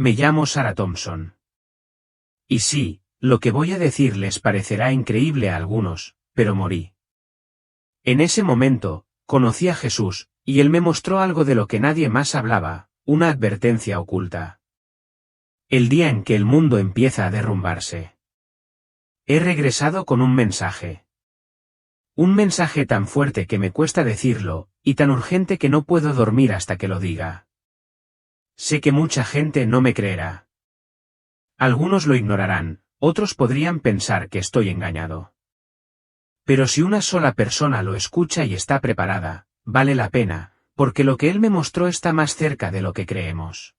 Me llamo Sarah Thompson. Y sí, lo que voy a decir les parecerá increíble a algunos, pero morí. En ese momento, conocí a Jesús, y él me mostró algo de lo que nadie más hablaba, una advertencia oculta. El día en que el mundo empieza a derrumbarse. He regresado con un mensaje. Un mensaje tan fuerte que me cuesta decirlo, y tan urgente que no puedo dormir hasta que lo diga. Sé que mucha gente no me creerá. Algunos lo ignorarán, otros podrían pensar que estoy engañado. Pero si una sola persona lo escucha y está preparada, vale la pena, porque lo que él me mostró está más cerca de lo que creemos.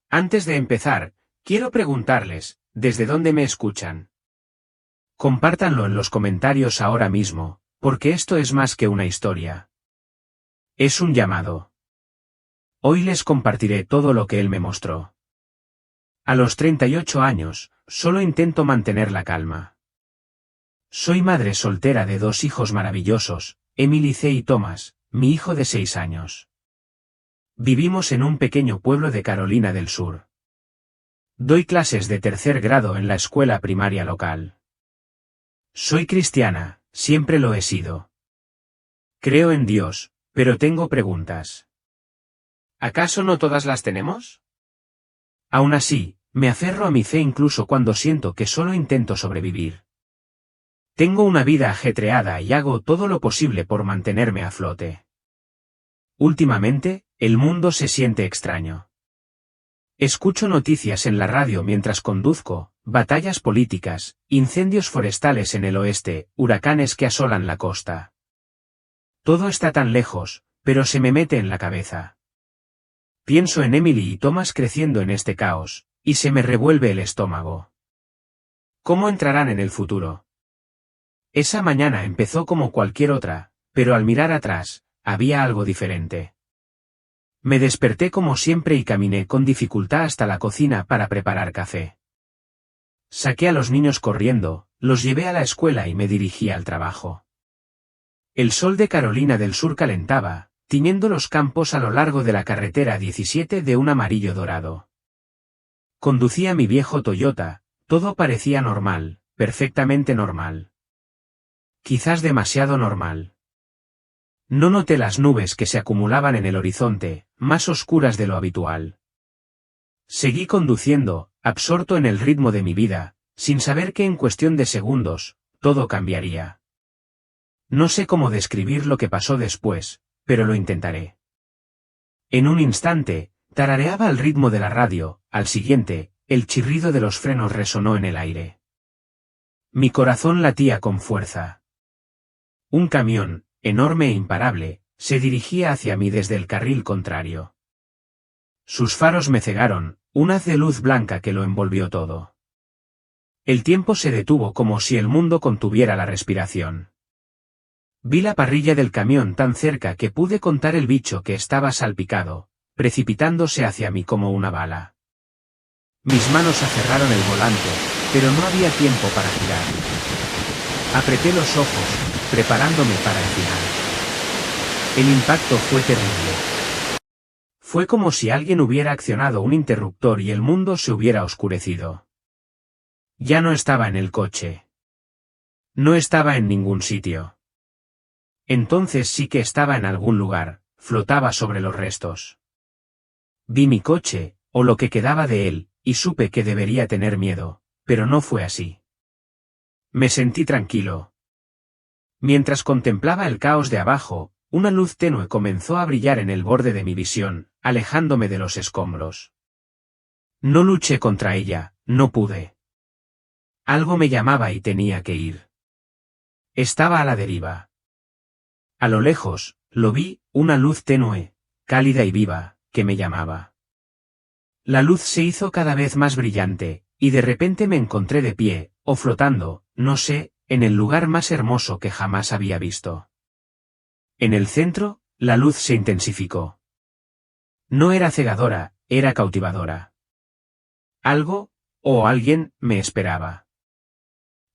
Antes de empezar, quiero preguntarles, ¿desde dónde me escuchan? Compártanlo en los comentarios ahora mismo, porque esto es más que una historia. Es un llamado. Hoy les compartiré todo lo que él me mostró. A los 38 años, solo intento mantener la calma. Soy madre soltera de 2 hijos maravillosos, Emily C. y Thomas, mi hijo de 6 años. Vivimos en un pequeño pueblo de Carolina del Sur. Doy clases de 3er grado en la escuela primaria local. Soy cristiana, siempre lo he sido. Creo en Dios, pero tengo preguntas. ¿Acaso no todas las tenemos? Aún así, me aferro a mi fe incluso cuando siento que solo intento sobrevivir. Tengo una vida ajetreada y hago todo lo posible por mantenerme a flote. Últimamente, el mundo se siente extraño. Escucho noticias en la radio mientras conduzco, batallas políticas, incendios forestales en el oeste, huracanes que asolan la costa. Todo está tan lejos, pero se me mete en la cabeza. Pienso en Emily y Thomas creciendo en este caos, y se me revuelve el estómago. ¿Cómo entrarán en el futuro? Esa mañana empezó como cualquier otra, pero al mirar atrás, había algo diferente. Me desperté como siempre y caminé con dificultad hasta la cocina para preparar café. Saqué a los niños corriendo, los llevé a la escuela y me dirigí al trabajo. El sol de Carolina del Sur calentaba, tiñendo los campos a lo largo de la carretera 17 de un amarillo dorado. Conducía mi viejo Toyota, todo parecía normal, perfectamente normal. Quizás demasiado normal. No noté las nubes que se acumulaban en el horizonte, más oscuras de lo habitual. Seguí conduciendo, absorto en el ritmo de mi vida, sin saber que en cuestión de segundos, todo cambiaría. No sé cómo describir lo que pasó después, pero lo intentaré. En un instante, tarareaba al ritmo de la radio, al siguiente, el chirrido de los frenos resonó en el aire. Mi corazón latía con fuerza. Un camión, enorme e imparable, se dirigía hacia mí desde el carril contrario. Sus faros me cegaron, un haz de luz blanca que lo envolvió todo. El tiempo se detuvo como si el mundo contuviera la respiración. Vi la parrilla del camión tan cerca que pude contar el bicho que estaba salpicado, precipitándose hacia mí como una bala. Mis manos aferraron el volante, pero no había tiempo para girar. Apreté los ojos, preparándome para el final. El impacto fue terrible. Fue como si alguien hubiera accionado un interruptor y el mundo se hubiera oscurecido. Ya no estaba en el coche. No estaba en ningún sitio. Entonces sí que estaba en algún lugar, flotaba sobre los restos. Vi mi coche, o lo que quedaba de él, y supe que debería tener miedo, pero no fue así. Me sentí tranquilo. Mientras contemplaba el caos de abajo, una luz tenue comenzó a brillar en el borde de mi visión, alejándome de los escombros. No luché contra ella, no pude. Algo me llamaba y tenía que ir. Estaba a la deriva. A lo lejos, lo vi, una luz tenue, cálida y viva, que me llamaba. La luz se hizo cada vez más brillante, y de repente me encontré de pie, o flotando, no sé, en el lugar más hermoso que jamás había visto. En el centro, la luz se intensificó. No era cegadora, era cautivadora. Algo, o alguien, me esperaba.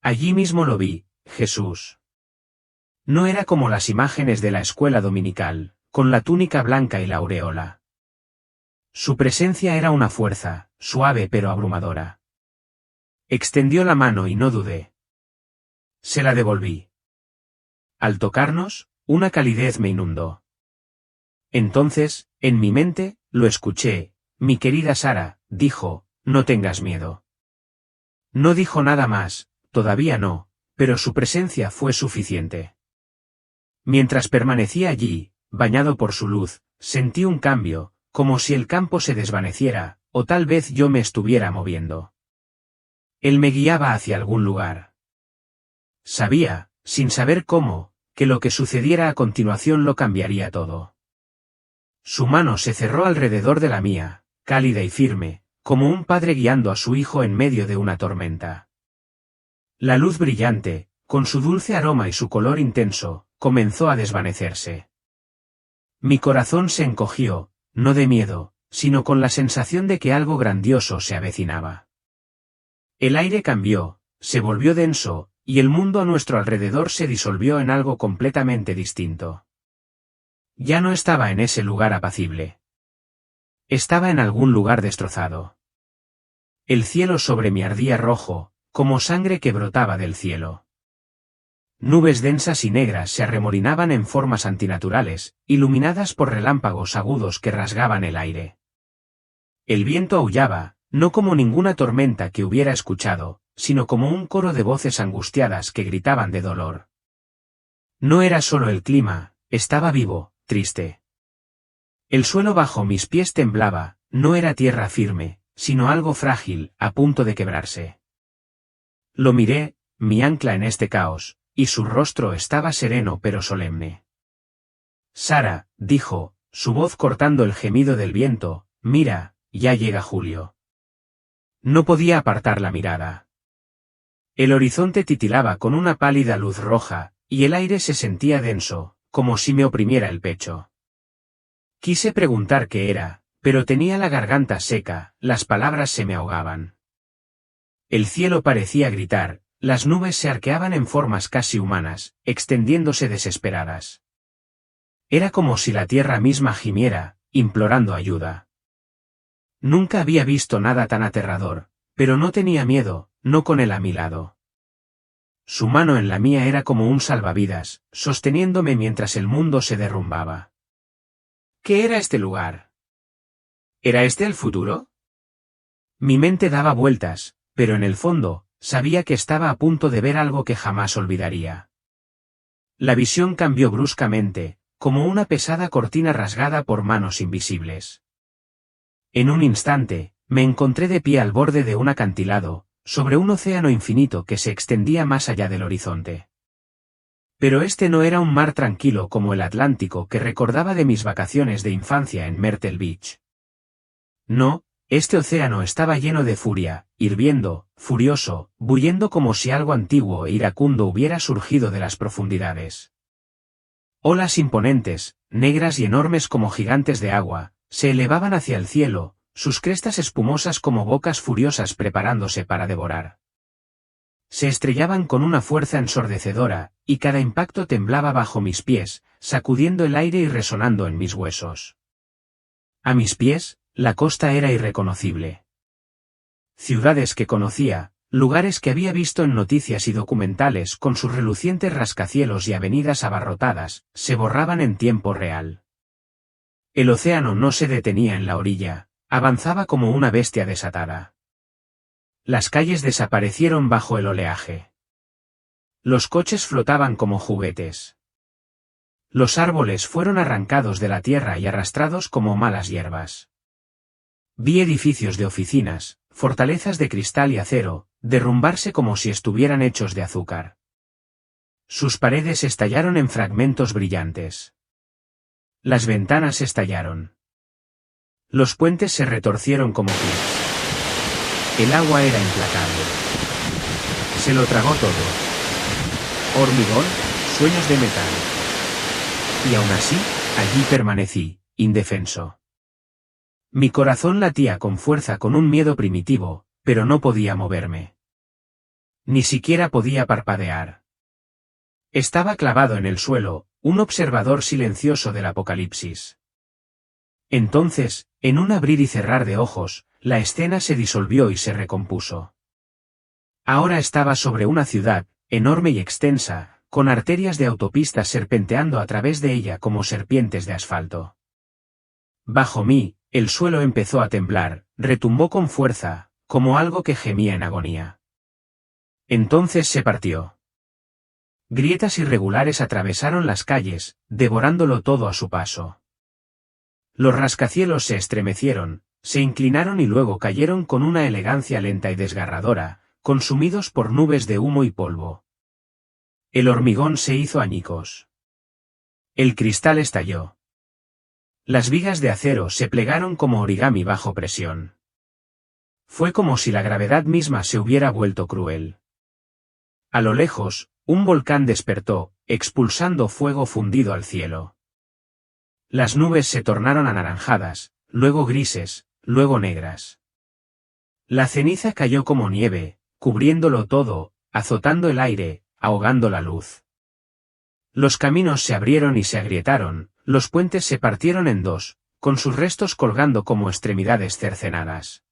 Allí mismo lo vi, Jesús. No era como las imágenes de la escuela dominical, con la túnica blanca y la aureola. Su presencia era una fuerza, suave pero abrumadora. Extendió la mano y no dudé. Se la devolví. Al tocarnos, una calidez me inundó. Entonces, en mi mente, lo escuché. Mi querida Sara, dijo, no tengas miedo. No dijo nada más, todavía no, pero su presencia fue suficiente. Mientras permanecía allí, bañado por su luz, sentí un cambio, como si el campo se desvaneciera, o tal vez yo me estuviera moviendo. Él me guiaba hacia algún lugar. Sabía, sin saber cómo, que lo que sucediera a continuación lo cambiaría todo. Su mano se cerró alrededor de la mía, cálida y firme, como un padre guiando a su hijo en medio de una tormenta. La luz brillante, con su dulce aroma y su color intenso, comenzó a desvanecerse. Mi corazón se encogió, no de miedo, sino con la sensación de que algo grandioso se avecinaba. El aire cambió, se volvió denso, y el mundo a nuestro alrededor se disolvió en algo completamente distinto. Ya no estaba en ese lugar apacible. Estaba en algún lugar destrozado. El cielo sobre mí ardía rojo, como sangre que brotaba del cielo. Nubes densas y negras se arremolinaban en formas antinaturales, iluminadas por relámpagos agudos que rasgaban el aire. El viento aullaba, no como ninguna tormenta que hubiera escuchado, sino como un coro de voces angustiadas que gritaban de dolor. No era solo el clima, estaba vivo, triste. El suelo bajo mis pies temblaba, no era tierra firme, sino algo frágil, a punto de quebrarse. Lo miré, mi ancla en este caos, y su rostro estaba sereno pero solemne. Sara, dijo, su voz cortando el gemido del viento, mira, ya llega julio. No podía apartar la mirada. El horizonte titilaba con una pálida luz roja, y el aire se sentía denso, como si me oprimiera el pecho. Quise preguntar qué era, pero tenía la garganta seca, las palabras se me ahogaban. El cielo parecía gritar, las nubes se arqueaban en formas casi humanas, extendiéndose desesperadas. Era como si la tierra misma gimiera, implorando ayuda. Nunca había visto nada tan aterrador, pero no tenía miedo, no con él a mi lado. Su mano en la mía era como un salvavidas, sosteniéndome mientras el mundo se derrumbaba. ¿Qué era este lugar? ¿Era este el futuro? Mi mente daba vueltas, pero en el fondo, sabía que estaba a punto de ver algo que jamás olvidaría. La visión cambió bruscamente, como una pesada cortina rasgada por manos invisibles. En un instante, me encontré de pie al borde de un acantilado, sobre un océano infinito que se extendía más allá del horizonte. Pero este no era un mar tranquilo como el Atlántico que recordaba de mis vacaciones de infancia en Myrtle Beach. No, este océano estaba lleno de furia, hirviendo, furioso, bullendo como si algo antiguo e iracundo hubiera surgido de las profundidades. Olas imponentes, negras y enormes como gigantes de agua, se elevaban hacia el cielo, sus crestas espumosas como bocas furiosas preparándose para devorar. Se estrellaban con una fuerza ensordecedora, y cada impacto temblaba bajo mis pies, sacudiendo el aire y resonando en mis huesos. A mis pies, la costa era irreconocible. Ciudades que conocía, lugares que había visto en noticias y documentales con sus relucientes rascacielos y avenidas abarrotadas, se borraban en tiempo real. El océano no se detenía en la orilla, avanzaba como una bestia desatada. Las calles desaparecieron bajo el oleaje. Los coches flotaban como juguetes. Los árboles fueron arrancados de la tierra y arrastrados como malas hierbas. Vi edificios de oficinas, fortalezas de cristal y acero, derrumbarse como si estuvieran hechos de azúcar. Sus paredes estallaron en fragmentos brillantes. Las ventanas estallaron. Los puentes se retorcieron como clics. El agua era implacable. Se lo tragó todo. Hormigón, sueños de metal. Y aún así, allí permanecí, indefenso. Mi corazón latía con fuerza con un miedo primitivo, pero no podía moverme. Ni siquiera podía parpadear. Estaba clavado en el suelo, un observador silencioso del apocalipsis. Entonces, en un abrir y cerrar de ojos, la escena se disolvió y se recompuso. Ahora estaba sobre una ciudad, enorme y extensa, con arterias de autopistas serpenteando a través de ella como serpientes de asfalto. Bajo mí, el suelo empezó a temblar, retumbó con fuerza, como algo que gemía en agonía. Entonces se partió. Grietas irregulares atravesaron las calles, devorándolo todo a su paso. Los rascacielos se estremecieron, se inclinaron y luego cayeron con una elegancia lenta y desgarradora, consumidos por nubes de humo y polvo. El hormigón se hizo añicos. El cristal estalló. Las vigas de acero se plegaron como origami bajo presión. Fue como si la gravedad misma se hubiera vuelto cruel. A lo lejos, un volcán despertó, expulsando fuego fundido al cielo. Las nubes se tornaron anaranjadas, luego grises, luego negras. La ceniza cayó como nieve, cubriéndolo todo, azotando el aire, ahogando la luz. Los caminos se abrieron y se agrietaron, los puentes se partieron en dos, con sus restos colgando como extremidades cercenadas.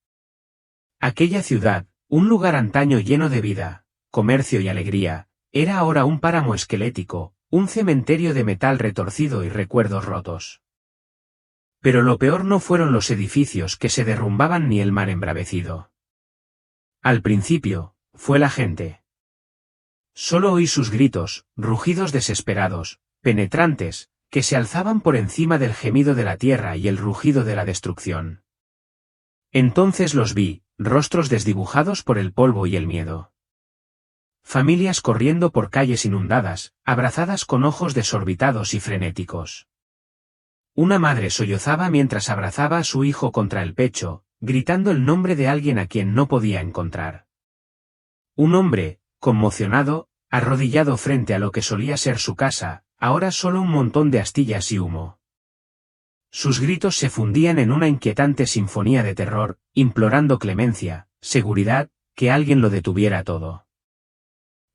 Aquella ciudad, un lugar antaño lleno de vida, comercio y alegría, era ahora un páramo esquelético, un cementerio de metal retorcido y recuerdos rotos. Pero lo peor no fueron los edificios que se derrumbaban ni el mar embravecido. Al principio, fue la gente. Solo oí sus gritos, rugidos desesperados, penetrantes, que se alzaban por encima del gemido de la tierra y el rugido de la destrucción. Entonces los vi, rostros desdibujados por el polvo y el miedo. Familias corriendo por calles inundadas, abrazadas con ojos desorbitados y frenéticos. Una madre sollozaba mientras abrazaba a su hijo contra el pecho, gritando el nombre de alguien a quien no podía encontrar. Un hombre, conmocionado, arrodillado frente a lo que solía ser su casa, ahora solo un montón de astillas y humo. Sus gritos se fundían en una inquietante sinfonía de terror, implorando clemencia, seguridad, que alguien lo detuviera todo.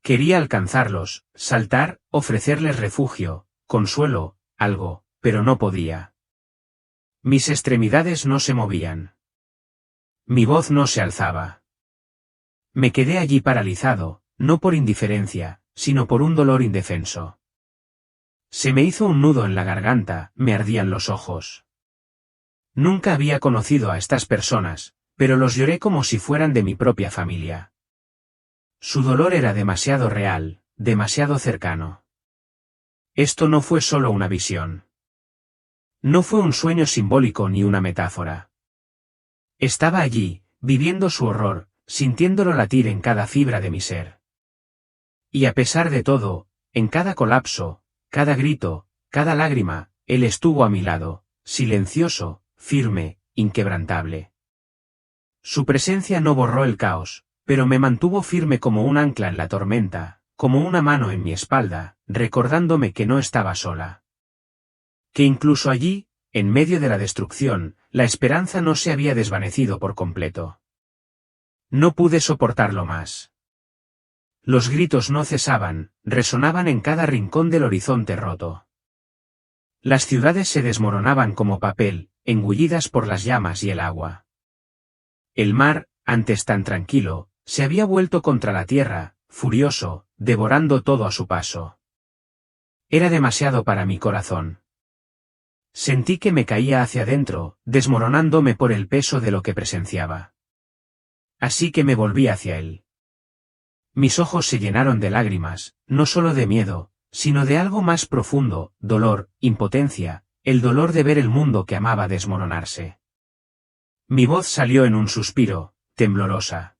Quería alcanzarlos, saltar, ofrecerles refugio, consuelo, algo, pero no podía. Mis extremidades no se movían. Mi voz no se alzaba. Me quedé allí paralizado, no por indiferencia, sino por un dolor indefenso. Se me hizo un nudo en la garganta, me ardían los ojos. Nunca había conocido a estas personas, pero los lloré como si fueran de mi propia familia. Su dolor era demasiado real, demasiado cercano. Esto no fue solo una visión. No fue un sueño simbólico ni una metáfora. Estaba allí, viviendo su horror, sintiéndolo latir en cada fibra de mi ser. Y a pesar de todo, en cada colapso, cada grito, cada lágrima, él estuvo a mi lado, silencioso, firme, inquebrantable. Su presencia no borró el caos, pero me mantuvo firme como un ancla en la tormenta, como una mano en mi espalda, recordándome que no estaba sola. Que incluso allí, en medio de la destrucción, la esperanza no se había desvanecido por completo. No pude soportarlo más. Los gritos no cesaban, resonaban en cada rincón del horizonte roto. Las ciudades se desmoronaban como papel, engullidas por las llamas y el agua. El mar, antes tan tranquilo, se había vuelto contra la tierra, furioso, devorando todo a su paso. Era demasiado para mi corazón. Sentí que me caía hacia adentro, desmoronándome por el peso de lo que presenciaba. Así que me volví hacia él. Mis ojos se llenaron de lágrimas, no solo de miedo, sino de algo más profundo, dolor, impotencia, el dolor de ver el mundo que amaba desmoronarse. Mi voz salió en un suspiro, temblorosa.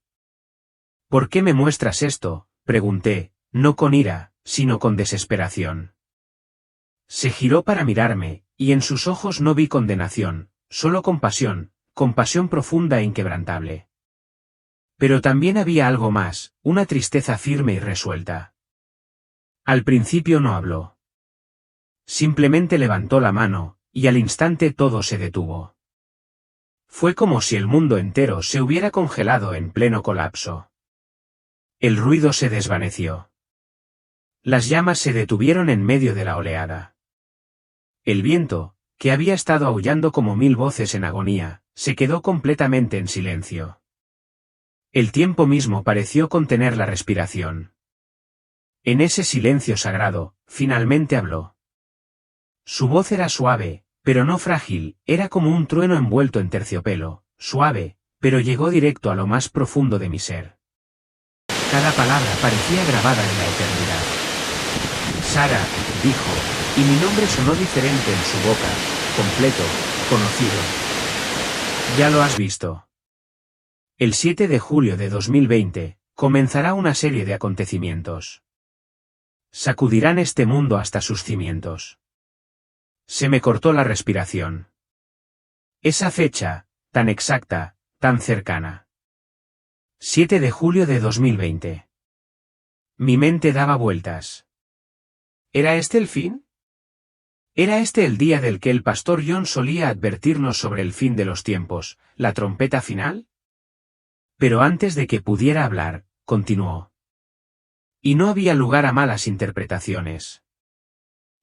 ¿Por qué me muestras esto?, pregunté, no con ira, sino con desesperación. Se giró para mirarme, y en sus ojos no vi condenación, solo compasión profunda e inquebrantable. Pero también había algo más, una tristeza firme y resuelta. Al principio no habló. Simplemente levantó la mano, y al instante todo se detuvo. Fue como si el mundo entero se hubiera congelado en pleno colapso. El ruido se desvaneció. Las llamas se detuvieron en medio de la oleada. El viento, que había estado aullando como 1000 voces en agonía, se quedó completamente en silencio. El tiempo mismo pareció contener la respiración. En ese silencio sagrado, finalmente habló. Su voz era suave, pero no frágil, era como un trueno envuelto en terciopelo, suave, pero llegó directo a lo más profundo de mi ser. Cada palabra parecía grabada en la eternidad. Sara, dijo, y mi nombre sonó diferente en su boca, completo, conocido. Ya lo has visto. El 7 de julio de 2020, comenzará una serie de acontecimientos. Sacudirán este mundo hasta sus cimientos. Se me cortó la respiración. Esa fecha, tan exacta, tan cercana. 7 de julio de 2020. Mi mente daba vueltas. ¿Era este el fin? ¿Era este el día del que el pastor John solía advertirnos sobre el fin de los tiempos, la trompeta final? Pero antes de que pudiera hablar, continuó. Y no había lugar a malas interpretaciones.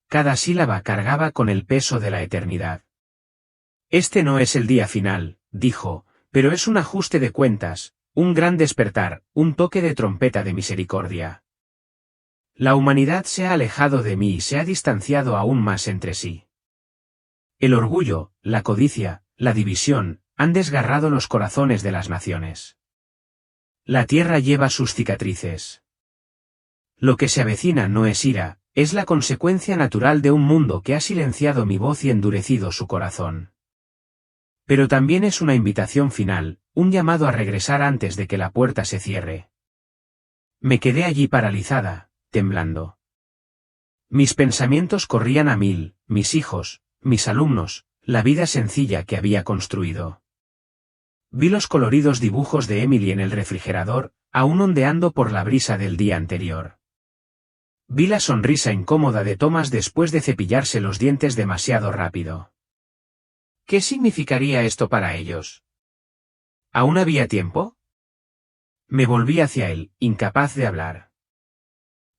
Cada sílaba cargaba con el peso de la eternidad. Este no es el día final, dijo, pero es un ajuste de cuentas, un gran despertar, un toque de trompeta de misericordia. La humanidad se ha alejado de mí y se ha distanciado aún más entre sí. El orgullo, la codicia, la división, han desgarrado los corazones de las naciones. La tierra lleva sus cicatrices. Lo que se avecina no es ira, es la consecuencia natural de un mundo que ha silenciado mi voz y endurecido su corazón. Pero también es una invitación final, un llamado a regresar antes de que la puerta se cierre. Me quedé allí paralizada, temblando. Mis pensamientos corrían a 1000, mis hijos, mis alumnos, la vida sencilla que había construido. Vi los coloridos dibujos de Emily en el refrigerador, aún ondeando por la brisa del día anterior. Vi la sonrisa incómoda de Thomas después de cepillarse los dientes demasiado rápido. ¿Qué significaría esto para ellos? ¿Aún había tiempo? Me volví hacia él, incapaz de hablar.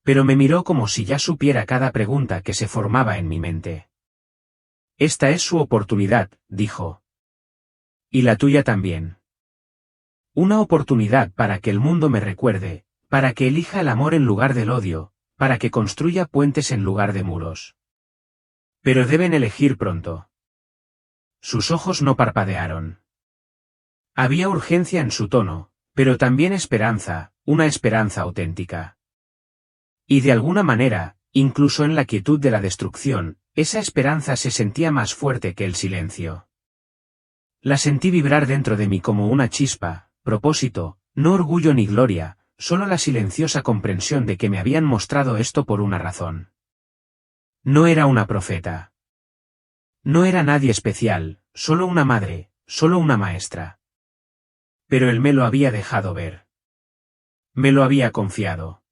Pero me miró como si ya supiera cada pregunta que se formaba en mi mente. Esta es su oportunidad, dijo. Y la tuya también. Una oportunidad para que el mundo me recuerde, para que elija el amor en lugar del odio, para que construya puentes en lugar de muros. Pero deben elegir pronto. Sus ojos no parpadearon. Había urgencia en su tono, pero también esperanza, una esperanza auténtica. Y de alguna manera, incluso en la quietud de la destrucción, esa esperanza se sentía más fuerte que el silencio. La sentí vibrar dentro de mí como una chispa, propósito, no orgullo ni gloria, solo la silenciosa comprensión de que me habían mostrado esto por una razón. No era una profeta. No era nadie especial, solo una madre, solo una maestra. Pero él me lo había dejado ver. Me lo había confiado.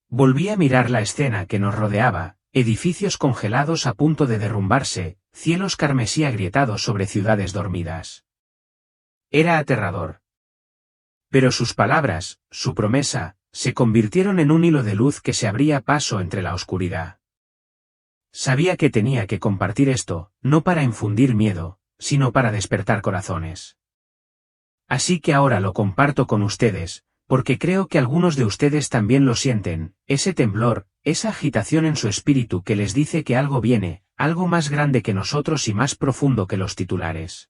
Volví a mirar la escena que nos rodeaba, edificios congelados a punto de derrumbarse, cielos carmesí agrietados sobre ciudades dormidas. Era aterrador. Pero sus palabras, su promesa, se convirtieron en un hilo de luz que se abría paso entre la oscuridad. Sabía que tenía que compartir esto, no para infundir miedo, sino para despertar corazones. Así que ahora lo comparto con ustedes, porque creo que algunos de ustedes también lo sienten, ese temblor, esa agitación en su espíritu que les dice que algo viene, algo más grande que nosotros y más profundo que los titulares.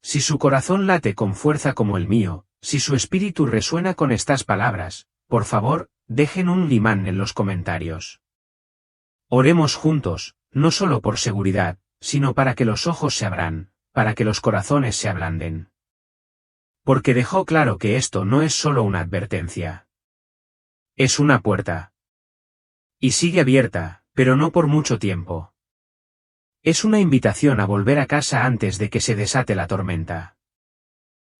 Si su corazón late con fuerza como el mío, si su espíritu resuena con estas palabras, por favor, dejen un imán en los comentarios. Oremos juntos, no solo por seguridad, sino para que los ojos se abran, para que los corazones se ablanden. Porque dejó claro que esto no es solo una advertencia. Es una puerta. Y sigue abierta, pero no por mucho tiempo. Es una invitación a volver a casa antes de que se desate la tormenta.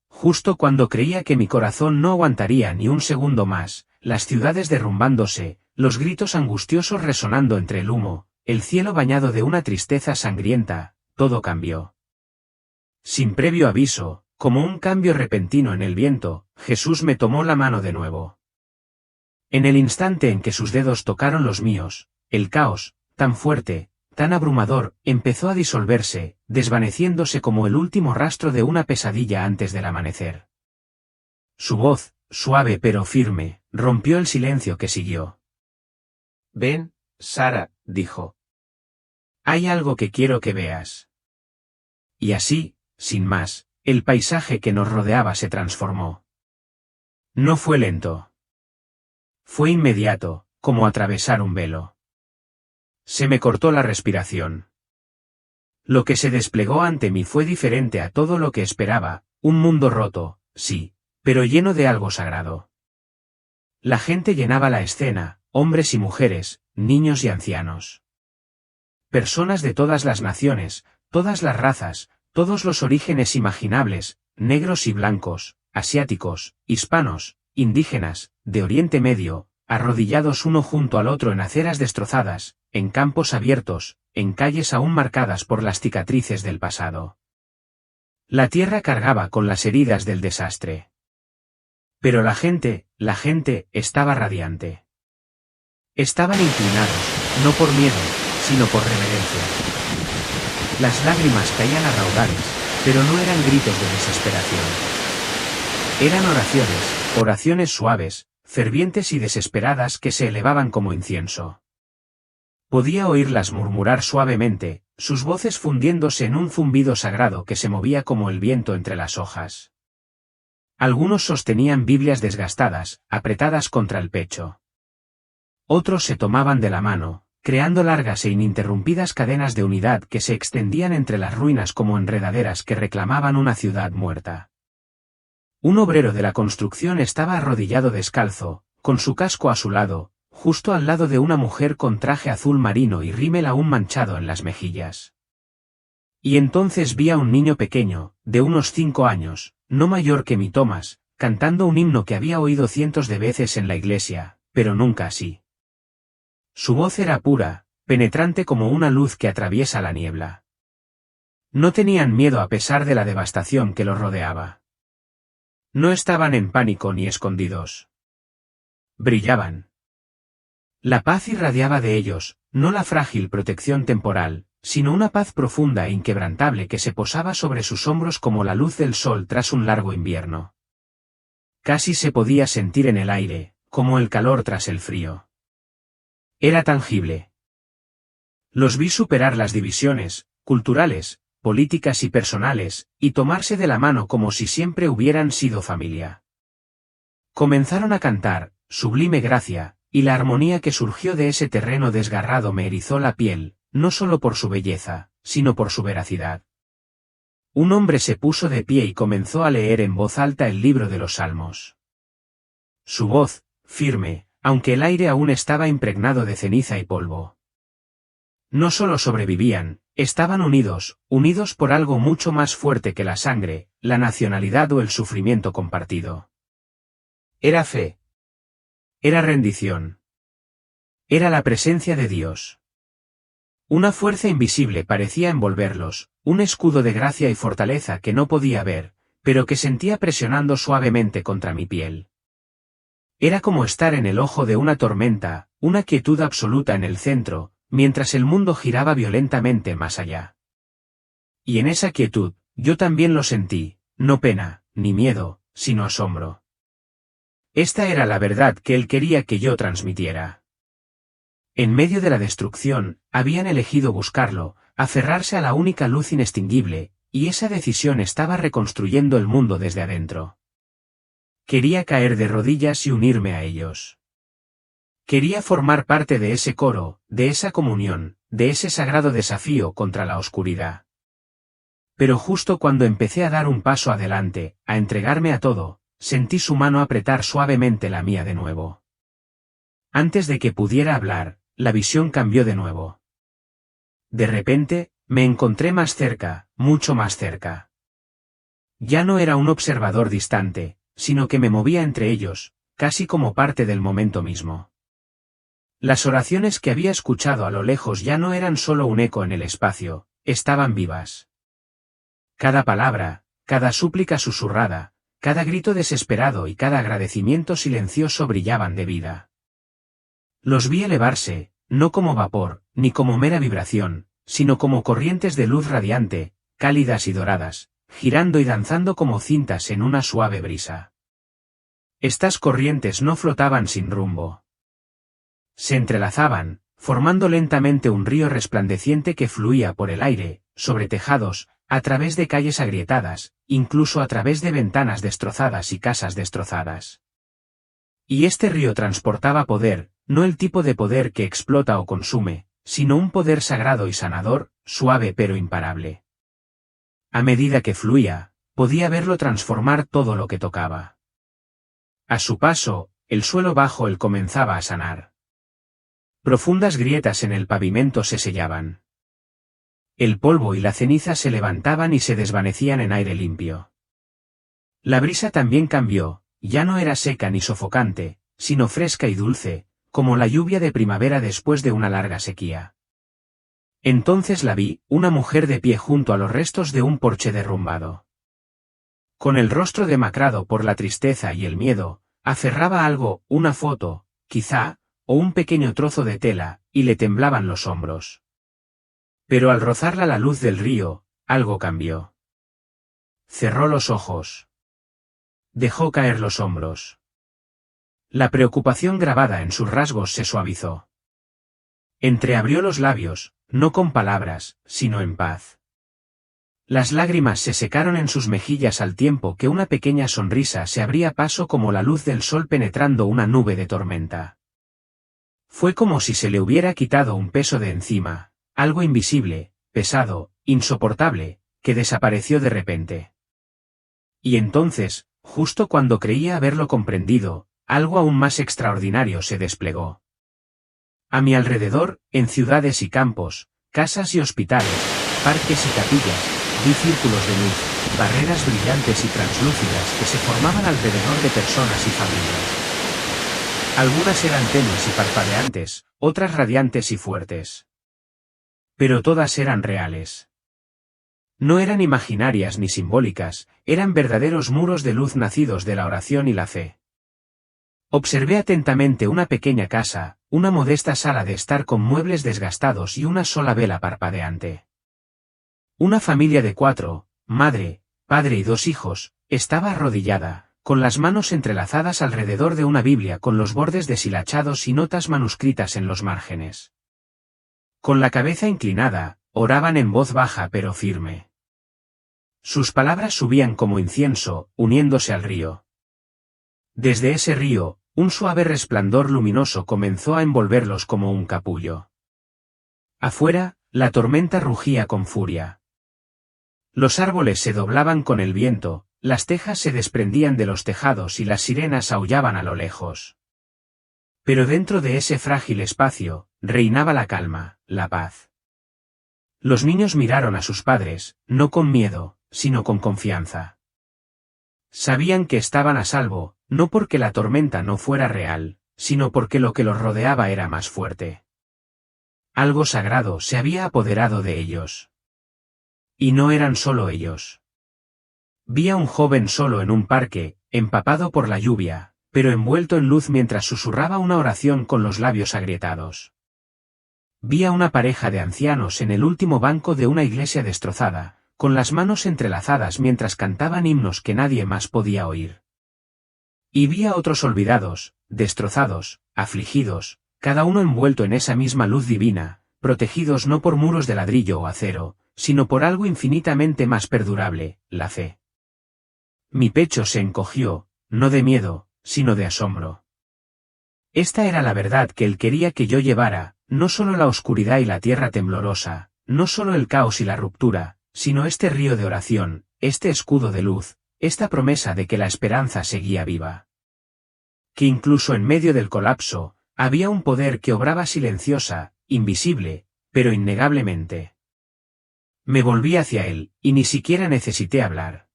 Justo cuando creía que mi corazón no aguantaría ni un segundo más, las ciudades derrumbándose, los gritos angustiosos resonando entre el humo, el cielo bañado de una tristeza sangrienta, todo cambió. Sin previo aviso, como un cambio repentino en el viento, Jesús me tomó la mano de nuevo. En el instante en que sus dedos tocaron los míos, el caos, tan fuerte, tan abrumador, empezó a disolverse, desvaneciéndose como el último rastro de una pesadilla antes del amanecer. Su voz, suave pero firme, rompió el silencio que siguió. «Ven, Sara», dijo. «Hay algo que quiero que veas». Y así, sin más, el paisaje que nos rodeaba se transformó. No fue lento. Fue inmediato, como atravesar un velo. Se me cortó la respiración. Lo que se desplegó ante mí fue diferente a todo lo que esperaba, un mundo roto, sí, pero lleno de algo sagrado. La gente llenaba la escena, hombres y mujeres, niños y ancianos. Personas de todas las naciones, todas las razas, todos los orígenes imaginables, negros y blancos, asiáticos, hispanos, indígenas, de Oriente Medio, arrodillados uno junto al otro en aceras destrozadas, en campos abiertos, en calles aún marcadas por las cicatrices del pasado. La tierra cargaba con las heridas del desastre. Pero la gente estaba radiante. Estaban inclinados, no por miedo, sino por reverencia. Las lágrimas caían a raudales, pero no eran gritos de desesperación. Eran oraciones suaves, fervientes y desesperadas que se elevaban como incienso. Podía oírlas murmurar suavemente, sus voces fundiéndose en un zumbido sagrado que se movía como el viento entre las hojas. Algunos sostenían Biblias desgastadas, apretadas contra el pecho. Otros se tomaban de la mano, creando largas e ininterrumpidas cadenas de unidad que se extendían entre las ruinas como enredaderas que reclamaban una ciudad muerta. Un obrero de la construcción estaba arrodillado descalzo, con su casco a su lado, justo al lado de una mujer con traje azul marino y rímel aún manchado en las mejillas. Y entonces vi a un niño pequeño, de unos 5 años, no mayor que mi Tomás, cantando un himno que había oído cientos de veces en la iglesia, pero nunca así. Su voz era pura, penetrante como una luz que atraviesa la niebla. No tenían miedo a pesar de la devastación que los rodeaba. No estaban en pánico ni escondidos. Brillaban. La paz irradiaba de ellos, no la frágil protección temporal, sino una paz profunda e inquebrantable que se posaba sobre sus hombros como la luz del sol tras un largo invierno. Casi se podía sentir en el aire, como el calor tras el frío. Era tangible. Los vi superar las divisiones, culturales, políticas y personales, y tomarse de la mano como si siempre hubieran sido familia. Comenzaron a cantar, sublime gracia, y la armonía que surgió de ese terreno desgarrado me erizó la piel, no solo por su belleza, sino por su veracidad. Un hombre se puso de pie y comenzó a leer en voz alta el libro de los Salmos. Su voz, firme, aunque el aire aún estaba impregnado de ceniza y polvo. No solo sobrevivían, estaban unidos por algo mucho más fuerte que la sangre, la nacionalidad o el sufrimiento compartido. Era fe. Era rendición. Era la presencia de Dios. Una fuerza invisible parecía envolverlos, un escudo de gracia y fortaleza que no podía ver, pero que sentía presionando suavemente contra mi piel. Era como estar en el ojo de una tormenta, una quietud absoluta en el centro, mientras el mundo giraba violentamente más allá. Y en esa quietud, yo también lo sentí, no pena, ni miedo, sino asombro. Esta era la verdad que él quería que yo transmitiera. En medio de la destrucción, habían elegido buscarlo, aferrarse a la única luz inextinguible, y esa decisión estaba reconstruyendo el mundo desde adentro. Quería caer de rodillas y unirme a ellos. Quería formar parte de ese coro, de esa comunión, de ese sagrado desafío contra la oscuridad. Pero justo cuando empecé a dar un paso adelante, a entregarme a todo, sentí su mano apretar suavemente la mía de nuevo. Antes de que pudiera hablar, la visión cambió de nuevo. De repente, me encontré más cerca, mucho más cerca. Ya no era un observador distante, sino que me movía entre ellos, casi como parte del momento mismo. Las oraciones que había escuchado a lo lejos ya no eran solo un eco en el espacio, estaban vivas. Cada palabra, cada súplica susurrada, cada grito desesperado y cada agradecimiento silencioso brillaban de vida. Los vi elevarse, no como vapor, ni como mera vibración, sino como corrientes de luz radiante, cálidas y doradas, girando y danzando como cintas en una suave brisa. Estas corrientes no flotaban sin rumbo. Se entrelazaban, formando lentamente un río resplandeciente que fluía por el aire, sobre tejados, a través de calles agrietadas, incluso a través de ventanas destrozadas y casas destrozadas. Y este río transportaba poder, no el tipo de poder que explota o consume, sino un poder sagrado y sanador, suave pero imparable. A medida que fluía, podía verlo transformar todo lo que tocaba. A su paso, el suelo bajo él comenzaba a sanar. Profundas grietas en el pavimento se sellaban. El polvo y la ceniza se levantaban y se desvanecían en aire limpio. La brisa también cambió, ya no era seca ni sofocante, sino fresca y dulce, como la lluvia de primavera después de una larga sequía. Entonces la vi, una mujer de pie junto a los restos de un porche derrumbado. Con el rostro demacrado por la tristeza y el miedo, aferraba algo, una foto, quizá, o un pequeño trozo de tela, y le temblaban los hombros. Pero al rozarla la luz del río, algo cambió. Cerró los ojos. Dejó caer los hombros. La preocupación grabada en sus rasgos se suavizó. Entreabrió los labios, no con palabras, sino en paz. Las lágrimas se secaron en sus mejillas al tiempo que una pequeña sonrisa se abría paso como la luz del sol penetrando una nube de tormenta. Fue como si se le hubiera quitado un peso de encima, algo invisible, pesado, insoportable, que desapareció de repente. Y entonces, justo cuando creía haberlo comprendido, algo aún más extraordinario se desplegó. A mi alrededor, en ciudades y campos, casas y hospitales, parques y capillas, vi círculos de luz, barreras brillantes y translúcidas que se formaban alrededor de personas y familias. Algunas eran tenues y parpadeantes, otras radiantes y fuertes. Pero todas eran reales. No eran imaginarias ni simbólicas, eran verdaderos muros de luz nacidos de la oración y la fe. Observé atentamente una pequeña casa, una modesta sala de estar con muebles desgastados y una sola vela parpadeante. Una familia de 4, madre, padre y 2 hijos, estaba arrodillada, con las manos entrelazadas alrededor de una Biblia con los bordes deshilachados y notas manuscritas en los márgenes. Con la cabeza inclinada, oraban en voz baja pero firme. Sus palabras subían como incienso, uniéndose al río. Desde ese río, un suave resplandor luminoso comenzó a envolverlos como un capullo. Afuera, la tormenta rugía con furia. Los árboles se doblaban con el viento, las tejas se desprendían de los tejados y las sirenas aullaban a lo lejos. Pero dentro de ese frágil espacio, reinaba la calma, la paz. Los niños miraron a sus padres, no con miedo, sino con confianza. Sabían que estaban a salvo, no porque la tormenta no fuera real, sino porque lo que los rodeaba era más fuerte. Algo sagrado se había apoderado de ellos. Y no eran solo ellos. Vi a un joven solo en un parque, empapado por la lluvia, pero envuelto en luz mientras susurraba una oración con los labios agrietados. Vi a una pareja de ancianos en el último banco de una iglesia destrozada, con las manos entrelazadas mientras cantaban himnos que nadie más podía oír. Y vi a otros olvidados, destrozados, afligidos, cada uno envuelto en esa misma luz divina, protegidos no por muros de ladrillo o acero, sino por algo infinitamente más perdurable, la fe. Mi pecho se encogió, no de miedo, sino de asombro. Esta era la verdad que él quería que yo llevara, no solo la oscuridad y la tierra temblorosa, no solo el caos y la ruptura, sino este río de oración, este escudo de luz, esta promesa de que la esperanza seguía viva. Que incluso en medio del colapso, había un poder que obraba silenciosa, invisible, pero innegablemente. Me volví hacia él, y ni siquiera necesité hablar.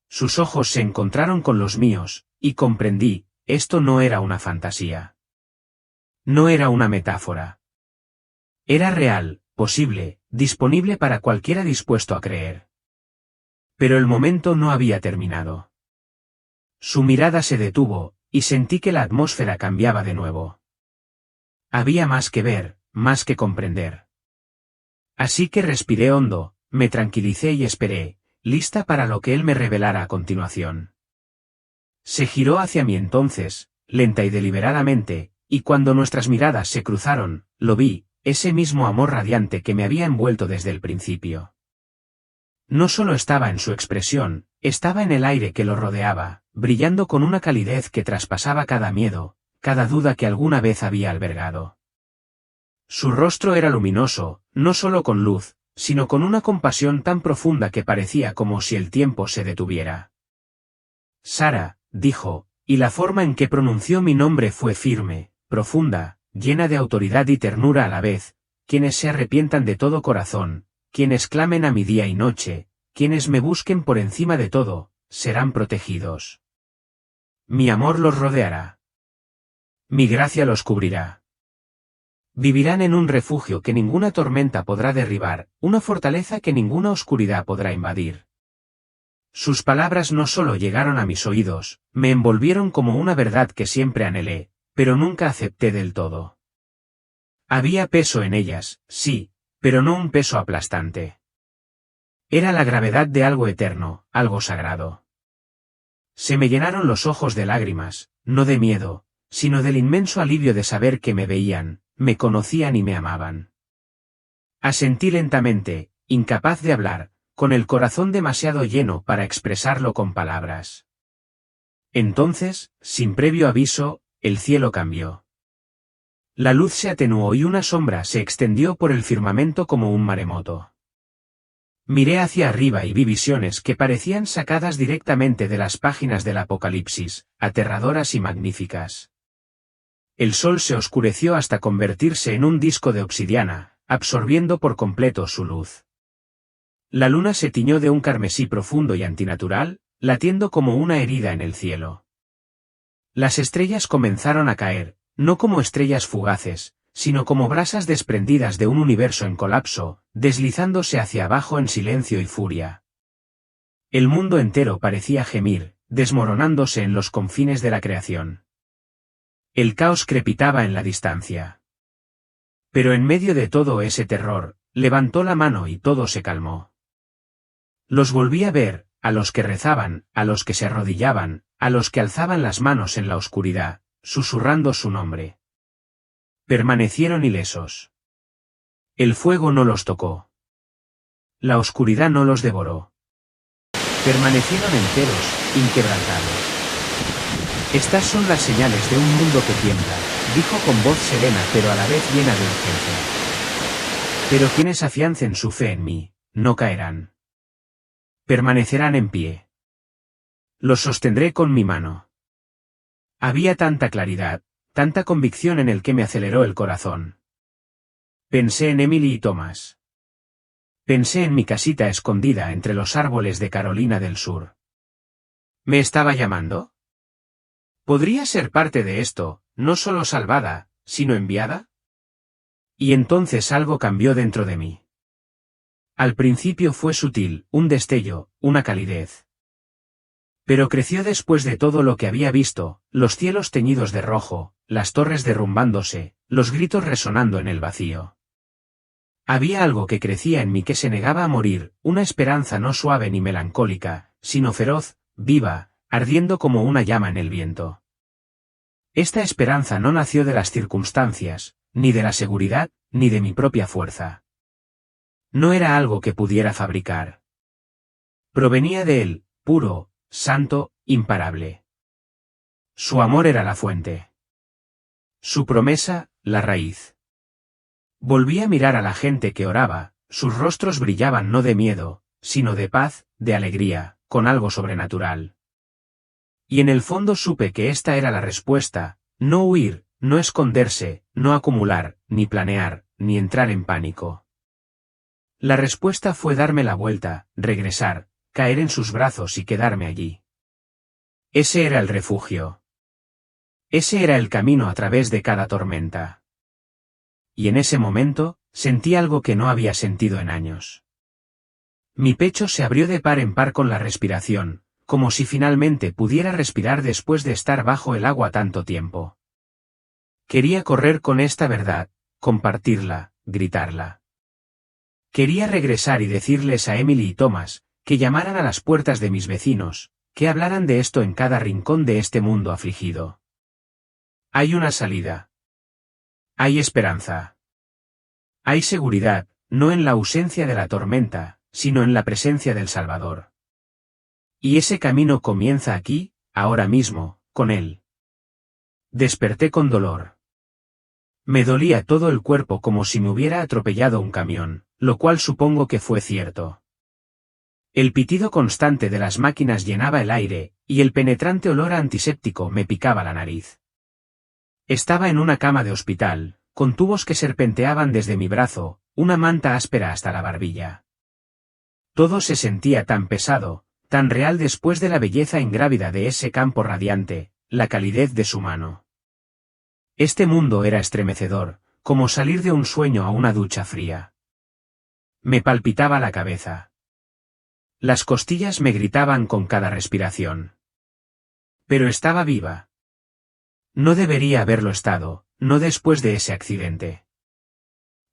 Sus ojos se encontraron con los míos, y comprendí, esto no era una fantasía. No era una metáfora. Era real, posible, disponible para cualquiera dispuesto a creer. Pero el momento no había terminado. Su mirada se detuvo, y sentí que la atmósfera cambiaba de nuevo. Había más que ver, más que comprender. Así que respiré hondo, me tranquilicé y esperé, lista para lo que él me revelara a continuación. Se giró hacia mí entonces, lenta y deliberadamente, y cuando nuestras miradas se cruzaron, lo vi, ese mismo amor radiante que me había envuelto desde el principio. No solo estaba en su expresión, estaba en el aire que lo rodeaba, brillando con una calidez que traspasaba cada miedo, cada duda que alguna vez había albergado. Su rostro era luminoso, no solo con luz, sino con una compasión tan profunda que parecía como si el tiempo se detuviera. Sara, dijo, y la forma en que pronunció mi nombre fue firme, profunda, llena de autoridad y ternura a la vez, quienes se arrepientan de todo corazón, quienes clamen a mi día y noche, quienes me busquen por encima de todo, serán protegidos. Mi amor los rodeará. Mi gracia los cubrirá. Vivirán en un refugio que ninguna tormenta podrá derribar, una fortaleza que ninguna oscuridad podrá invadir. Sus palabras no solo llegaron a mis oídos, me envolvieron como una verdad que siempre anhelé, pero nunca acepté del todo. Había peso en ellas, sí, pero no un peso aplastante. Era la gravedad de algo eterno, algo sagrado. Se me llenaron los ojos de lágrimas, no de miedo, sino del inmenso alivio de saber que me veían, me conocían y me amaban. Asentí lentamente, incapaz de hablar, con el corazón demasiado lleno para expresarlo con palabras. Entonces, sin previo aviso, el cielo cambió. La luz se atenuó y una sombra se extendió por el firmamento como un maremoto. Miré hacia arriba y vi visiones que parecían sacadas directamente de las páginas del Apocalipsis, aterradoras y magníficas. El sol se oscureció hasta convertirse en un disco de obsidiana, absorbiendo por completo su luz. La luna se tiñó de un carmesí profundo y antinatural, latiendo como una herida en el cielo. Las estrellas comenzaron a caer, no como estrellas fugaces, sino como brasas desprendidas de un universo en colapso, deslizándose hacia abajo en silencio y furia. El mundo entero parecía gemir, desmoronándose en los confines de la creación. El caos crepitaba en la distancia. Pero en medio de todo ese terror, levantó la mano y todo se calmó. Los volví a ver, a los que rezaban, a los que se arrodillaban, a los que alzaban las manos en la oscuridad, susurrando su nombre. Permanecieron ilesos. El fuego no los tocó. La oscuridad no los devoró. Permanecieron enteros, inquebrantables. Estas son las señales de un mundo que tiembla, dijo con voz serena pero a la vez llena de urgencia. Pero quienes afiancen su fe en mí, no caerán. Permanecerán en pie. Los sostendré con mi mano. Había tanta claridad, tanta convicción en el que me aceleró el corazón. Pensé en Emily y Thomas. Pensé en mi casita escondida entre los árboles de Carolina del Sur. ¿Me estaba llamando? ¿Podría ser parte de esto, no solo salvada, sino enviada? Y entonces algo cambió dentro de mí. Al principio fue sutil, un destello, una calidez. Pero creció después de todo lo que había visto, los cielos teñidos de rojo, las torres derrumbándose, los gritos resonando en el vacío. Había algo que crecía en mí que se negaba a morir, una esperanza no suave ni melancólica, sino feroz, viva, ardiendo como una llama en el viento. Esta esperanza no nació de las circunstancias, ni de la seguridad, ni de mi propia fuerza. No era algo que pudiera fabricar. Provenía de él, puro, santo, imparable. Su amor era la fuente. Su promesa, la raíz. Volví a mirar a la gente que oraba, sus rostros brillaban no de miedo, sino de paz, de alegría, con algo sobrenatural. Y en el fondo supe que esta era la respuesta, no huir, no esconderse, no acumular, ni planear, ni entrar en pánico. La respuesta fue darme la vuelta, regresar, caer en sus brazos y quedarme allí. Ese era el refugio. Ese era el camino a través de cada tormenta. Y en ese momento, sentí algo que no había sentido en años. Mi pecho se abrió de par en par con la respiración, como si finalmente pudiera respirar después de estar bajo el agua tanto tiempo. Quería correr con esta verdad, compartirla, gritarla. Quería regresar y decirles a Emily y Thomas, que llamaran a las puertas de mis vecinos, que hablaran de esto en cada rincón de este mundo afligido. Hay una salida. Hay esperanza. Hay seguridad, no en la ausencia de la tormenta, sino en la presencia del Salvador. Y ese camino comienza aquí, ahora mismo, con él. Desperté con dolor. Me dolía todo el cuerpo como si me hubiera atropellado un camión, lo cual supongo que fue cierto. El pitido constante de las máquinas llenaba el aire, y el penetrante olor a antiséptico me picaba la nariz. Estaba en una cama de hospital, con tubos que serpenteaban desde mi brazo, una manta áspera hasta la barbilla. Todo se sentía tan pesado, tan real después de la belleza ingrávida de ese campo radiante, la calidez de su mano. Este mundo era estremecedor, como salir de un sueño a una ducha fría. Me palpitaba la cabeza. Las costillas me gritaban con cada respiración. Pero estaba viva. No debería haberlo estado, no después de ese accidente.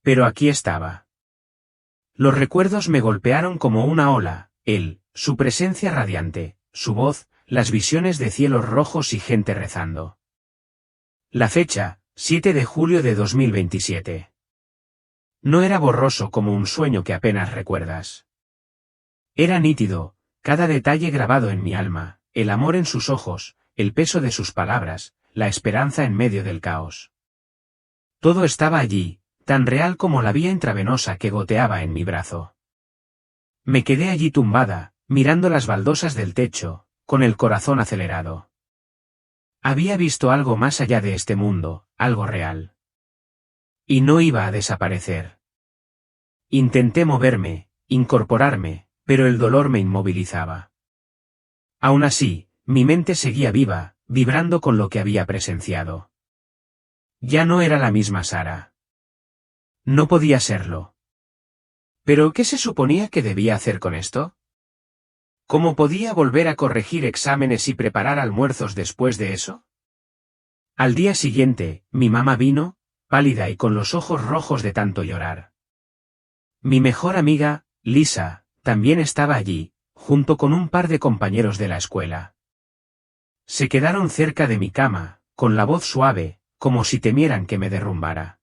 Pero aquí estaba. Los recuerdos me golpearon como una ola, él, su presencia radiante, su voz, las visiones de cielos rojos y gente rezando. La fecha, 7 de julio de 2027. No era borroso como un sueño que apenas recuerdas. Era nítido, cada detalle grabado en mi alma, el amor en sus ojos, el peso de sus palabras, la esperanza en medio del caos. Todo estaba allí, tan real como la vía intravenosa que goteaba en mi brazo. Me quedé allí tumbada, mirando las baldosas del techo, con el corazón acelerado. Había visto algo más allá de este mundo, algo real. Y no iba a desaparecer. Intenté moverme, incorporarme, pero el dolor me inmovilizaba. Aún así, mi mente seguía viva, vibrando con lo que había presenciado. Ya no era la misma Sara. No podía serlo. ¿Pero qué se suponía que debía hacer con esto? ¿Cómo podía volver a corregir exámenes y preparar almuerzos después de eso? Al día siguiente, mi mamá vino, pálida y con los ojos rojos de tanto llorar. Mi mejor amiga, Lisa, también estaba allí, junto con un par de compañeros de la escuela. Se quedaron cerca de mi cama, con la voz suave, como si temieran que me derrumbara.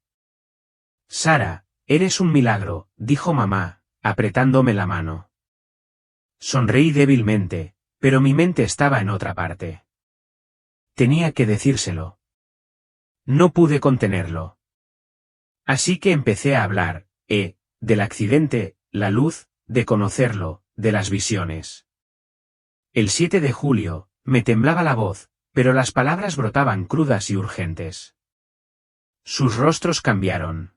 Sara, eres un milagro, dijo mamá, apretándome la mano. Sonreí débilmente, pero mi mente estaba en otra parte. Tenía que decírselo. No pude contenerlo. Así que empecé a hablar, del accidente, la luz, de conocerlo, de las visiones. El 7 de julio, me temblaba la voz, pero las palabras brotaban crudas y urgentes. Sus rostros cambiaron.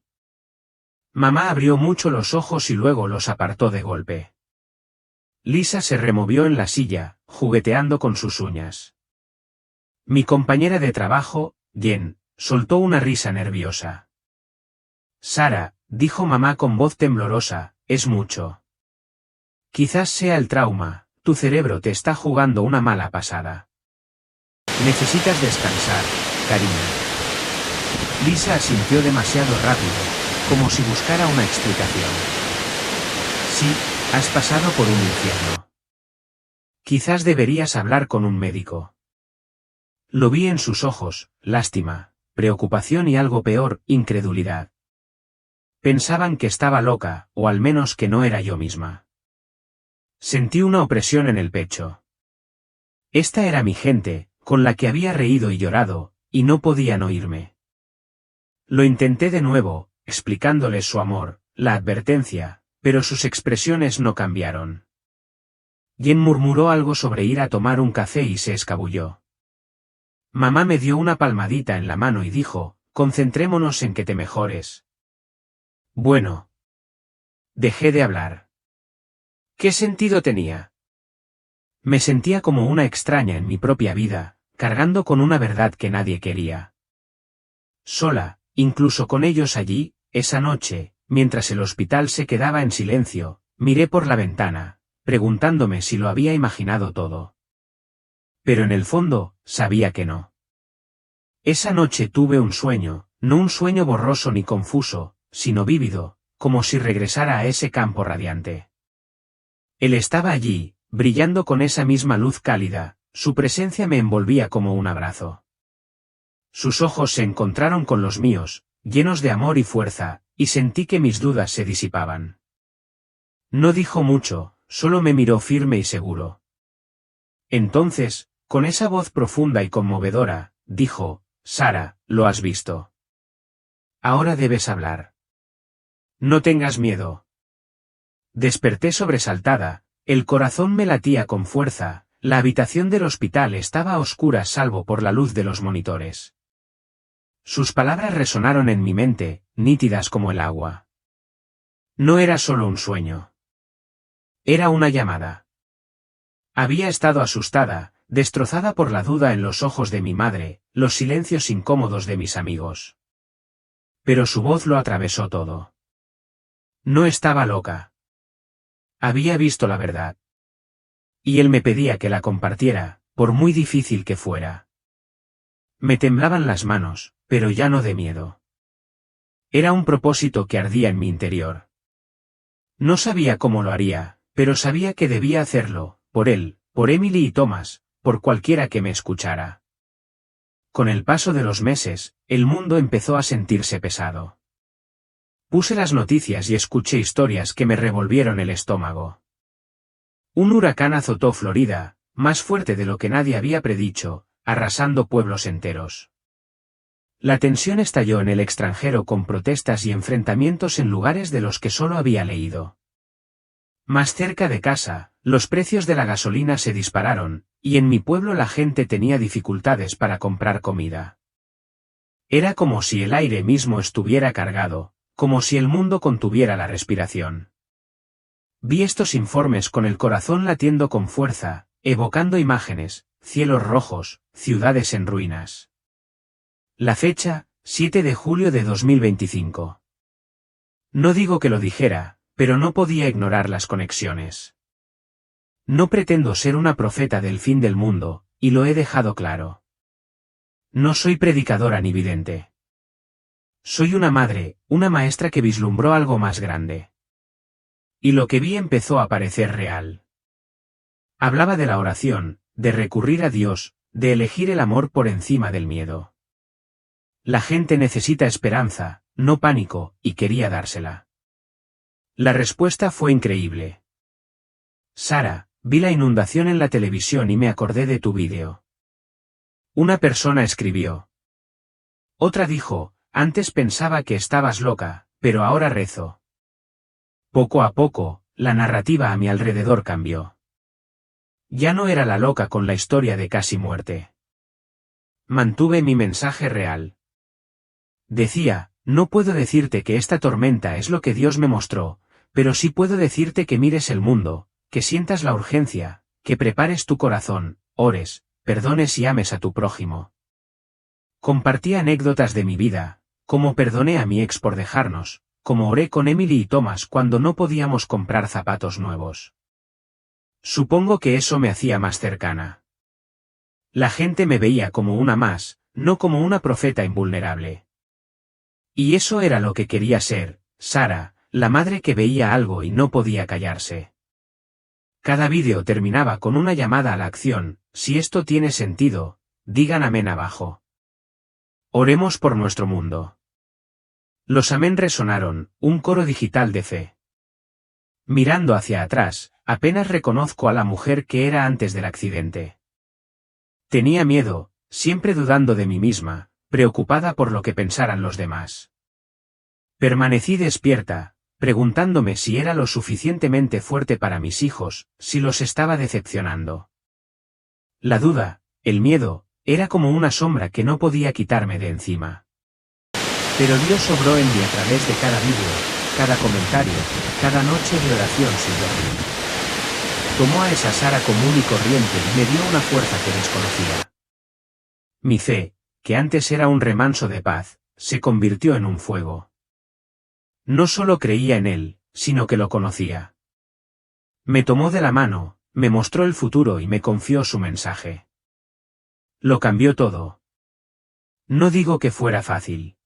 Mamá abrió mucho los ojos y luego los apartó de golpe. Lisa se removió en la silla, jugueteando con sus uñas. Mi compañera de trabajo, Jen, soltó una risa nerviosa. Sara, dijo mamá con voz temblorosa, es mucho. Quizás sea el trauma, tu cerebro te está jugando una mala pasada. Necesitas descansar, cariño. Lisa asintió demasiado rápido, como si buscara una explicación. Sí, has pasado por un infierno. Quizás deberías hablar con un médico. Lo vi en sus ojos, lástima, preocupación y algo peor, incredulidad. Pensaban que estaba loca, o al menos que no era yo misma. Sentí una opresión en el pecho. Esta era mi gente, con la que había reído y llorado, y no podían oírme. Lo intenté de nuevo, explicándoles su amor, la advertencia, pero sus expresiones no cambiaron. Jen murmuró algo sobre ir a tomar un café y se escabulló. Mamá me dio una palmadita en la mano y dijo, concentrémonos en que te mejores. Bueno. Dejé de hablar. ¿Qué sentido tenía? Me sentía como una extraña en mi propia vida, cargando con una verdad que nadie quería. Sola, incluso con ellos allí, esa noche, mientras el hospital se quedaba en silencio, miré por la ventana, preguntándome si lo había imaginado todo. Pero en el fondo, sabía que no. Esa noche tuve un sueño, no un sueño borroso ni confuso, sino vívido, como si regresara a ese campo radiante. Él estaba allí, brillando con esa misma luz cálida, su presencia me envolvía como un abrazo. Sus ojos se encontraron con los míos, llenos de amor y fuerza, y sentí que mis dudas se disipaban. No dijo mucho, solo me miró firme y seguro. Entonces, con esa voz profunda y conmovedora, dijo: Sara, ¿lo has visto? Ahora debes hablar. No tengas miedo. Desperté sobresaltada, el corazón me latía con fuerza, la habitación del hospital estaba a oscuras salvo por la luz de los monitores. Sus palabras resonaron en mi mente, nítidas como el agua. No era solo un sueño. Era una llamada. Había estado asustada, destrozada por la duda en los ojos de mi madre, los silencios incómodos de mis amigos. Pero su voz lo atravesó todo. No estaba loca. Había visto la verdad. Y él me pedía que la compartiera, por muy difícil que fuera. Me temblaban las manos, pero ya no de miedo. Era un propósito que ardía en mi interior. No sabía cómo lo haría, pero sabía que debía hacerlo, por él, por Emily y Thomas, por cualquiera que me escuchara. Con el paso de los meses, el mundo empezó a sentirse pesado. Puse las noticias y escuché historias que me revolvieron el estómago. Un huracán azotó Florida, más fuerte de lo que nadie había predicho, arrasando pueblos enteros. La tensión estalló en el extranjero con protestas y enfrentamientos en lugares de los que solo había leído. Más cerca de casa, los precios de la gasolina se dispararon, y en mi pueblo la gente tenía dificultades para comprar comida. Era como si el aire mismo estuviera cargado, como si el mundo contuviera la respiración. Vi estos informes con el corazón latiendo con fuerza, evocando imágenes, cielos rojos, ciudades en ruinas. La fecha, 7 de julio de 2025. No digo que lo dijera, pero no podía ignorar las conexiones. No pretendo ser una profeta del fin del mundo, y lo he dejado claro. No soy predicadora ni vidente. Soy una madre, una maestra que vislumbró algo más grande. Y lo que vi empezó a parecer real. Hablaba de la oración, de recurrir a Dios, de elegir el amor por encima del miedo. La gente necesita esperanza, no pánico, y quería dársela. La respuesta fue increíble. Sara, vi la inundación en la televisión y me acordé de tu vídeo. Una persona escribió. Otra dijo, antes pensaba que estabas loca, pero ahora rezo. Poco a poco, la narrativa a mi alrededor cambió. Ya no era la loca con la historia de casi muerte. Mantuve mi mensaje real. Decía, no puedo decirte que esta tormenta es lo que Dios me mostró, pero sí puedo decirte que mires el mundo, que sientas la urgencia, que prepares tu corazón, ores, perdones y ames a tu prójimo. Compartí anécdotas de mi vida, cómo perdoné a mi ex por dejarnos, cómo oré con Emily y Thomas cuando no podíamos comprar zapatos nuevos. Supongo que eso me hacía más cercana. La gente me veía como una más, no como una profeta invulnerable. Y eso era lo que quería ser, Sara, la madre que veía algo y no podía callarse. Cada vídeo terminaba con una llamada a la acción, si esto tiene sentido, digan amén abajo. Oremos por nuestro mundo. Los amén resonaron, un coro digital de fe. Mirando hacia atrás, apenas reconozco a la mujer que era antes del accidente. Tenía miedo, siempre dudando de mí misma, preocupada por lo que pensaran los demás. Permanecí despierta, preguntándome si era lo suficientemente fuerte para mis hijos, si los estaba decepcionando. La duda, el miedo, era como una sombra que no podía quitarme de encima. Pero Dios obró en mí a través de cada vídeo, cada comentario, cada noche de oración sin dormir. Tomó a esa Sara común y corriente y me dio una fuerza que desconocía. Mi fe, que antes era un remanso de paz, se convirtió en un fuego. No solo creía en él, sino que lo conocía. Me tomó de la mano, me mostró el futuro y me confió su mensaje. Lo cambió todo. No digo que fuera fácil.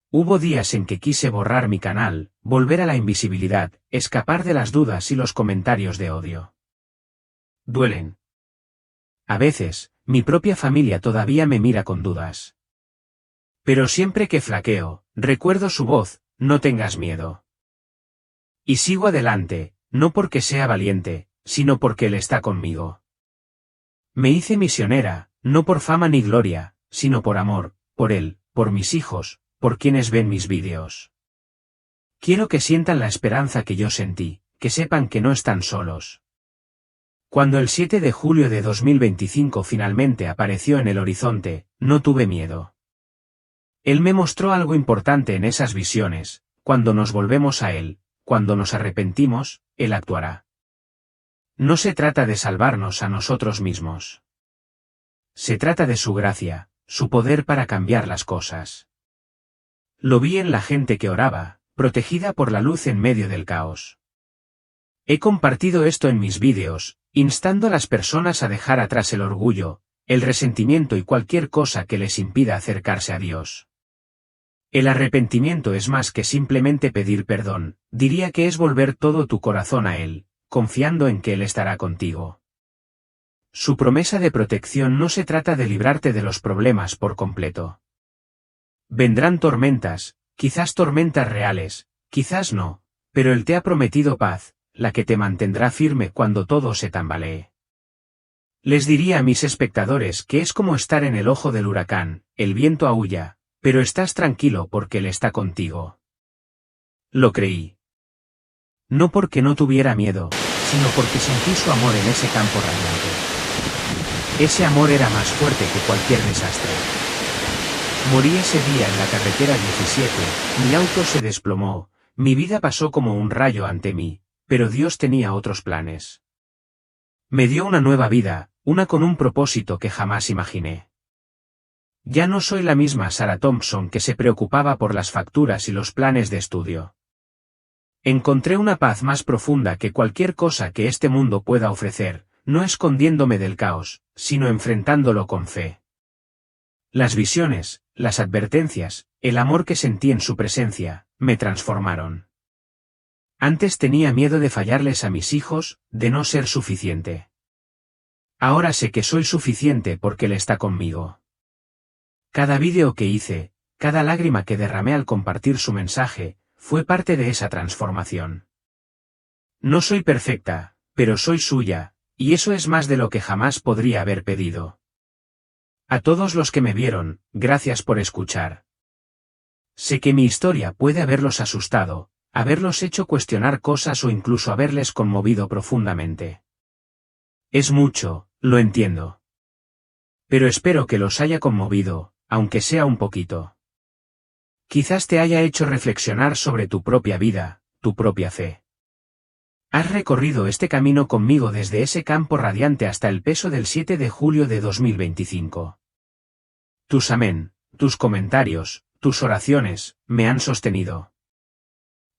Hubo días en que quise borrar mi canal, volver a la invisibilidad, escapar de las dudas y los comentarios de odio. Duelen. A veces, mi propia familia todavía me mira con dudas. Pero siempre que flaqueo, recuerdo su voz, no tengas miedo. Y sigo adelante, no porque sea valiente, sino porque Él está conmigo. Me hice misionera, no por fama ni gloria, sino por amor, por Él, por mis hijos, por quienes ven mis vídeos. Quiero que sientan la esperanza que yo sentí, que sepan que no están solos. Cuando el 7 de julio de 2025 finalmente apareció en el horizonte, no tuve miedo. Él me mostró algo importante en esas visiones: cuando nos volvemos a Él, cuando nos arrepentimos, Él actuará. No se trata de salvarnos a nosotros mismos. Se trata de su gracia, su poder para cambiar las cosas. Lo vi en la gente que oraba, protegida por la luz en medio del caos. He compartido esto en mis vídeos, instando a las personas a dejar atrás el orgullo, el resentimiento y cualquier cosa que les impida acercarse a Dios. El arrepentimiento es más que simplemente pedir perdón, diría que es volver todo tu corazón a Él, confiando en que Él estará contigo. Su promesa de protección no se trata de librarte de los problemas por completo. Vendrán tormentas, quizás tormentas reales, quizás no, pero Él te ha prometido paz, la que te mantendrá firme cuando todo se tambalee. Les diría a mis espectadores que es como estar en el ojo del huracán, el viento aúlla, pero estás tranquilo porque Él está contigo. Lo creí. No porque no tuviera miedo, sino porque sentí su amor en ese campo radiante. Ese amor era más fuerte que cualquier desastre. Morí ese día en la carretera 17, mi auto se desplomó, mi vida pasó como un rayo ante mí, pero Dios tenía otros planes. Me dio una nueva vida, una con un propósito que jamás imaginé. Ya no soy la misma Sarah Thompson que se preocupaba por las facturas y los planes de estudio. Encontré una paz más profunda que cualquier cosa que este mundo pueda ofrecer, no escondiéndome del caos, sino enfrentándolo con fe. Las visiones, las advertencias, el amor que sentí en su presencia, me transformaron. Antes tenía miedo de fallarles a mis hijos, de no ser suficiente. Ahora sé que soy suficiente porque Él está conmigo. Cada vídeo que hice, cada lágrima que derramé al compartir su mensaje, fue parte de esa transformación. No soy perfecta, pero soy suya, y eso es más de lo que jamás podría haber pedido. A todos los que me vieron, gracias por escuchar. Sé que mi historia puede haberlos asustado, haberlos hecho cuestionar cosas o incluso haberles conmovido profundamente. Es mucho, lo entiendo. Pero espero que los haya conmovido, aunque sea un poquito. Quizás te haya hecho reflexionar sobre tu propia vida, tu propia fe. Has recorrido este camino conmigo desde ese campo radiante hasta el peso del 7 de julio de 2025. Tus amén, tus comentarios, tus oraciones, me han sostenido.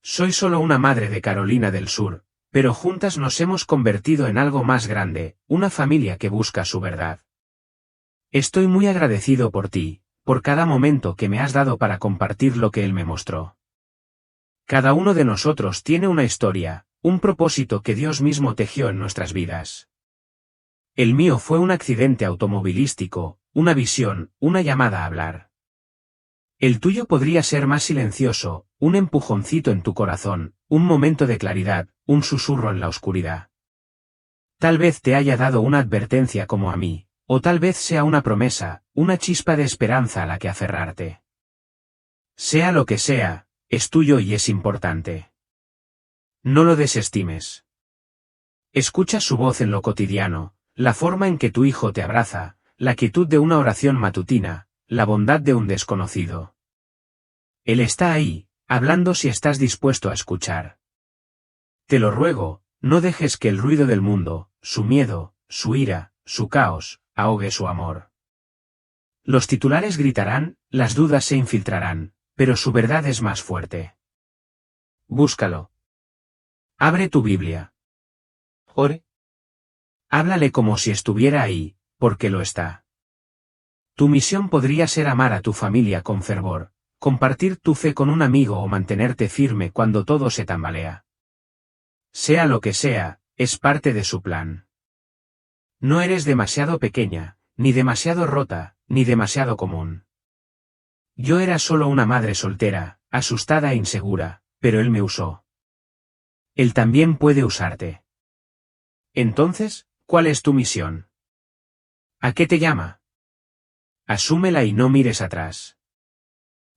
Soy solo una madre de Carolina del Sur, pero juntas nos hemos convertido en algo más grande, una familia que busca su verdad. Estoy muy agradecido por ti, por cada momento que me has dado para compartir lo que Él me mostró. Cada uno de nosotros tiene una historia, un propósito que Dios mismo tejió en nuestras vidas. El mío fue un accidente automovilístico, una visión, una llamada a hablar. El tuyo podría ser más silencioso, un empujoncito en tu corazón, un momento de claridad, un susurro en la oscuridad. Tal vez te haya dado una advertencia como a mí, o tal vez sea una promesa, una chispa de esperanza a la que aferrarte. Sea lo que sea, es tuyo y es importante. No lo desestimes. Escucha su voz en lo cotidiano, la forma en que tu hijo te abraza, la quietud de una oración matutina, la bondad de un desconocido. Él está ahí, hablando si estás dispuesto a escuchar. Te lo ruego, no dejes que el ruido del mundo, su miedo, su ira, su caos, ahogue su amor. Los titulares gritarán, las dudas se infiltrarán, pero su verdad es más fuerte. Búscalo. Abre tu Biblia. Ore. Háblale como si estuviera ahí, porque lo está. Tu misión podría ser amar a tu familia con fervor, compartir tu fe con un amigo o mantenerte firme cuando todo se tambalea. Sea lo que sea, es parte de su plan. No eres demasiado pequeña, ni demasiado rota, ni demasiado común. Yo era solo una madre soltera, asustada e insegura, pero él me usó. Él también puede usarte. Entonces, ¿cuál es tu misión? ¿A qué te llama? Asúmela y no mires atrás.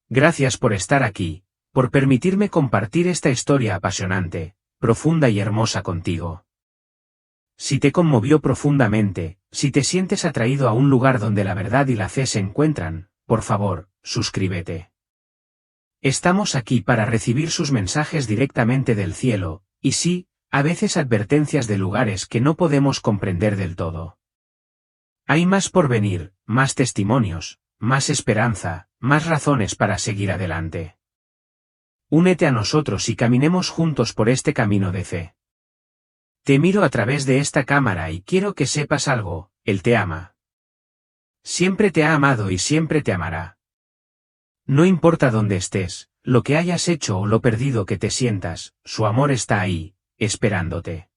Gracias por estar aquí, por permitirme compartir esta historia apasionante, profunda y hermosa contigo. Si te conmovió profundamente, si te sientes atraído a un lugar donde la verdad y la fe se encuentran, por favor, suscríbete. Estamos aquí para recibir sus mensajes directamente del cielo, y sí, a veces advertencias de lugares que no podemos comprender del todo. Hay más por venir, más testimonios, más esperanza, más razones para seguir adelante. Únete a nosotros y caminemos juntos por este camino de fe. Te miro a través de esta cámara y quiero que sepas algo, Él te ama. Siempre te ha amado y siempre te amará. No importa dónde estés, lo que hayas hecho o lo perdido que te sientas, su amor está ahí, esperándote.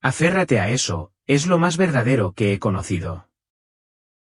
Aférrate a eso, es lo más verdadero que he conocido.